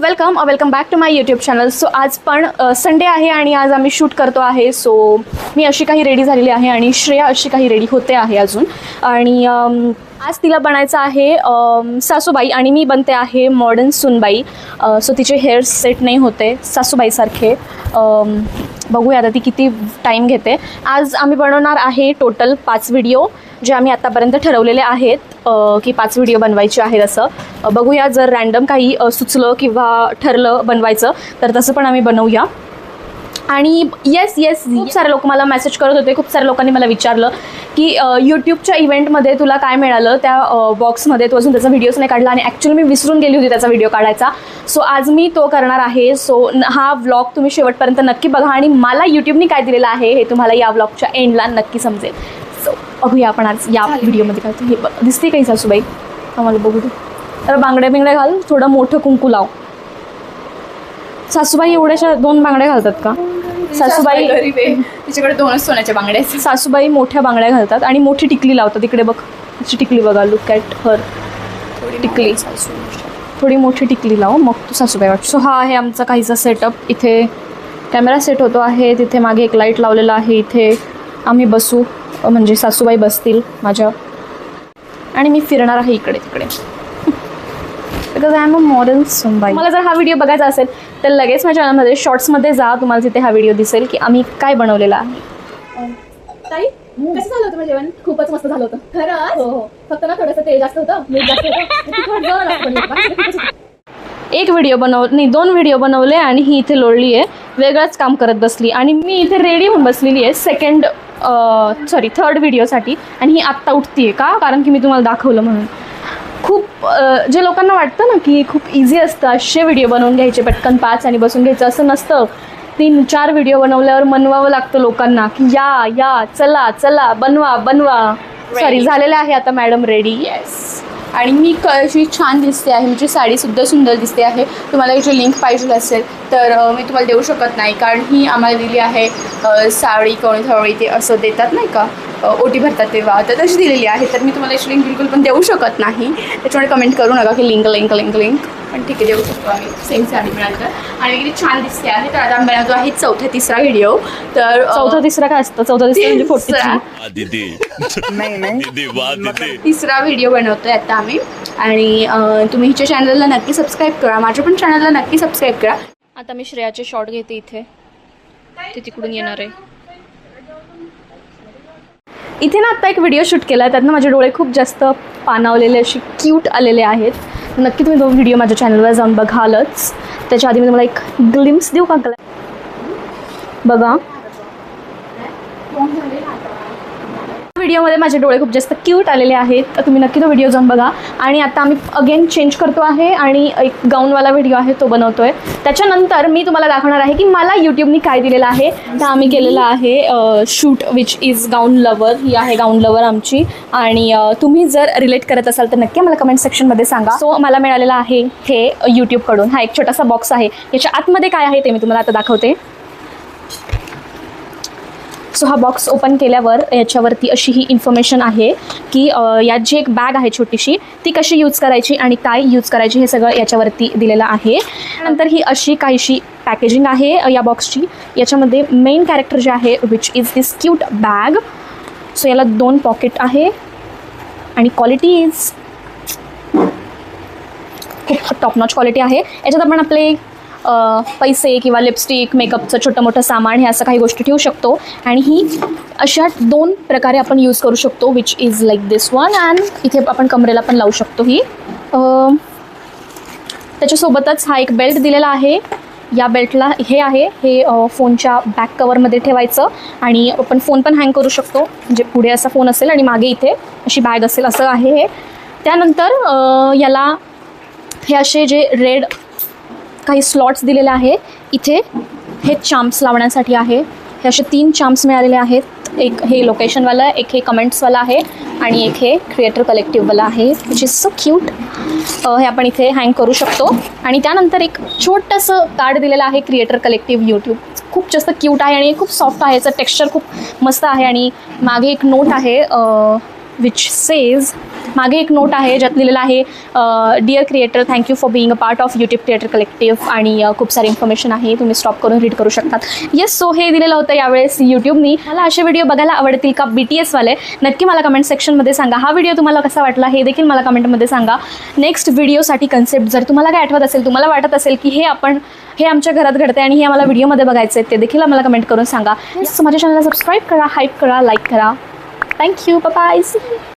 Welcome back to my YouTube channel. So आज पण Sunday आहे आणि आज आम्ही शूट करतो आहे. सो मी अशी काही रेडी झालेली आहे आणि श्रेया अशी काही रेडी होते आहे अजून. आणि आज तिला बनायचं आहे सासूबाई आणि मी बनते आहे मॉडर्न सूनबाई. सो तिचे हेअर सेट नाही होते सासूबाईसारखे. बघूया आता ती किती टाईम घेते. आज आम्ही बनवणार आहे टोटल 5 व्हिडिओ जे आम्ही आत्तापर्यंत ठरवलेले आहेत की 5 व्हिडिओ बनवायचे आहेत. असं बघूया, जर रँडम काही सुचलं किंवा ठरलं बनवायचं तर तसं पण आम्ही बनवूया. आणि येस खूप सारे लोक मला मेसेज करत होते. खूप साऱ्या लोकांनी मला विचारलं की यूट्यूबच्या इव्हेंटमध्ये तुला काय मिळालं त्या बॉक्समध्ये, तू अजून त्याचा व्हिडिओज नाही काढला. आणि ॲक्च्युली मी विसरून गेली होती त्याचा व्हिडिओ काढायचा. सो आज मी तो करणार आहे. सो हा व्लॉग तुम्ही शेवटपर्यंत नक्की बघा आणि मला यूट्यूबने काय दिलेलं आहे हे तुम्हाला या व्लॉगच्या एंडला नक्की समजेल. सो बघूया आपण आज या व्हिडिओमध्ये काय. हे दिसते काही सासूबाई आम्हाला बघू दे. तर बांगड्या बिंगड्या घाल, थोडं मोठं कुंकू लाव. सासूबाई एवढ्याशा 2 बांगड्या घालतात का? सासूबाई तिच्याकडे 2च सोन्याच्या बांगड्या आहेत. सासूबाई मोठ्या बांगड्या घालतात आणि मोठी टिकली लावतात. इकडे बघ तिची टिकली बघा, लुक ॲट हर. टिकली थोडी मोठी टिकली लाव मग तू सासूबाई वाट. सो हा आहे आमचा काहीचा सेटअप. इथे कॅमेरा सेट होतो आहे, तिथे मागे एक लाईट लावलेला आहे. इथे आम्ही बसू म्हणजे सासूबाई बसतील माझ्या आणि मी फिरणार आहे इकडे तिकडे. Because I am a modern सूनबाई. मला जर हा व्हिडिओ बघायचा असेल तर लगेच माझ्या चॅनलमध्ये शॉर्ट्समध्ये जा, तुम्हाला तिथे हा व्हिडिओ दिसेल की आम्ही काय बनवलेला आहे. ताई कसं झालं होतं जेवण? खूपच मस्त झालं होतं खरंच. हो, फक्त ना थोडंसं तेल जास्त होतं, मीठ जास्त होतं. एक व्हिडिओ नाही 2 व्हिडिओ बनवले आणि ही इथे लोळली आहे, वेगळंच काम करत बसली. आणि मी इथे रेडी होऊन बसलेली आहे थर्ड व्हिडिओसाठी. आणि ही आत्ता उठती आहे का? कारण की मी तुम्हाला दाखवलं म्हणून. खूप जे लोकांना वाटतं ना की खूप इझी असतं असे व्हिडिओ बनवून घ्यायचे, पटकन 5 आणि बसून घ्यायचं, असं नसतं. 3-4 व्हिडिओ बनवल्यावर मनवावं लागतं लोकांना की या चला बनवा. सॉरी, झालेलं आहे आता मॅडम रेडी. येस. आणि मी कशी छान दिसते आहे, म्हणजे साडीसुद्धा सुंदर दिसते आहे. तुम्हाला याची लिंक पाहिजे असेल तर मी तुम्हाला देऊ शकत नाही, कारण ही आम्हाला दिली आहे साडी कोणी थोडी ते असं देतात नाही का, ओटी भरतात तेव्हा, तर तशी दिलेली आहे. तर मी तुम्हाला याची लिंक बिलकुल पण देऊ शकत नाही. त्याच्यामुळे कमेंट करू नका की लिंक पण ठीक आहे, देऊ शकतो आम्ही सेम साडी मिळाली तर. आणि किती छान दिसते आहे. तर आता आम्ही जो आहे 4था-3रा व्हिडिओ. तर 4था-3रा काय असतं? 4था-3रा म्हणजे 43. नाही 3रा व्हिडिओ बनवतोय आता आम्ही. आणि तुम्ही हिच्या चॅनलला नक्की सबस्क्राईब करा, माझ्या पण चॅनलला नक्की सबस्क्राईब करा. आता मी श्रेयाचे शॉर्ट घेते इथे, ते तिकडून येणार आहे. इथे ना आत्ता एक व्हिडिओ शूट केला आहे, त्यातनं माझे डोळे खूप जास्त पाणावलेले असे क्यूट आलेले आहेत. नक्की तुम्ही 2 व्हिडिओ माझ्या चॅनलवर जाऊन बघालच. त्याच्या आधी मी तुम्हाला एक ग्लिम्स देऊ का? बघा व्हिडिओमध्ये माझे डोळे खूप जास्त क्यूट आलेले आहेत, तर तुम्ही नक्की तो व्हिडिओ जाऊन बघा. आणि आता आम्ही अगेन चेंज करतो आहे आणि एक गाऊनवाला व्हिडिओ आहे तो बनवतो आहे. त्याच्यानंतर मी तुम्हाला दाखवणार आहे की मला यूट्यूबनी काय दिलेलं आहे. तर आम्ही केलेलं आहे shoot which is gown lover. ही आहे गाऊन लवर आमची. आणि तुम्ही जर रिलेट करत असाल तर नक्की मला कमेंट सेक्शनमध्ये सांगा. सो मला मिळालेलं आहे हे यूट्यूबकडून. हा एक छोटासा बॉक्स आहे, याच्या आतमध्ये काय आहे ते मी तुम्हाला आता दाखवते. सो हा बॉक्स ओपन केल्यावर याच्यावरती अशी ही इन्फॉर्मेशन आहे की यात जी एक बॅग आहे छोटीशी, ती कशी यूज करायची आणि काय यूज करायची हे सगळं याच्यावरती दिलेलं आहे. त्यानंतर ही अशी काहीशी पॅकेजिंग आहे या बॉक्सची. याच्यामध्ये मेन कॅरेक्टर जे आहे which is this cute bag. So याला 2 पॉकेट आहे आणि क्वालिटी इज खूप टॉप नॉच क्वालिटी आहे. याच्यात आपण आपले पैसे किंवा लिपस्टिक, मेकअपचं छोटं मोठं सामान हे असं काही गोष्टी ठेवू शकतो. आणि ही अशा 2 प्रकारे आपण यूज करू शकतो which is like this one. And इथे आपण कमरेला पण लावू शकतो. ही त्याच्यासोबतच हा एक बेल्ट दिलेला आहे. या बेल्टला हे आहे हे फोनच्या बॅक कवरमध्ये ठेवायचं आणि आपण फोन पण हँग करू शकतो. म्हणजे पुढे असा फोन असेल आणि मागे इथे अशी बॅग असेल, असं आहे हे. त्यानंतर याला हे असे जे रेड काही स्लॉट्स दिलेले आहे. इथे हे चाम्प्स लावण्यासाठी आहे. हे असे 3 चाम्प्स मिळालेले आहेत. एक हे लोकेशनवाला, एक हे कमेंट्सवाला आहे आणि एक हे क्रिएटर कलेक्टिव्हवाला आहे विच इज सो क्यूट. हे आपण इथे हँग करू शकतो. आणि त्यानंतर एक छोटंसं कार्ड दिलेलं आहे क्रिएटर कलेक्टिव्ह यूट्यूब. खूप जास्त क्यूट आहे आणि खूप सॉफ्ट आहे. याचं टेक्स्चर खूप मस्त आहे. आणि मागे एक नोट आहे विच सेज मागे एक नोट आहे ज्यात लिहिलेलं आहे dear creator, thank you for being a part of YouTube creator collective, आणि खूप सारी इन्फॉर्मेशन आहे, तुम्ही स्टॉप करून रीड करू शकतात. येस, सो हे दिलेलं होतं यावेळेस यूट्यूबनी. मला असे व्हिडिओ बघायला आवडतील का BTS वाले, नक्की मला कमेंट सेक्शनमध्ये सांगा. हा व्हिडिओ तुम्हाला कसा वाटला हे देखील मला कमेंटमध्ये सांगा. नेक्स्ट व्हिडिओसाठी कन्सेप्ट जर तुम्हाला काय आठवत असेल, तुम्हाला वाटत असेल की हे आमच्या घरात घडते आणि हे आम्हाला व्हिडिओमध्ये बघायचं आहे, ते देखील आम्हाला कमेंट करून सांगा. सो माझ्या चॅनलला सबस्क्राईब करा, हाईप करा, लाईक करा. Thank you, bye.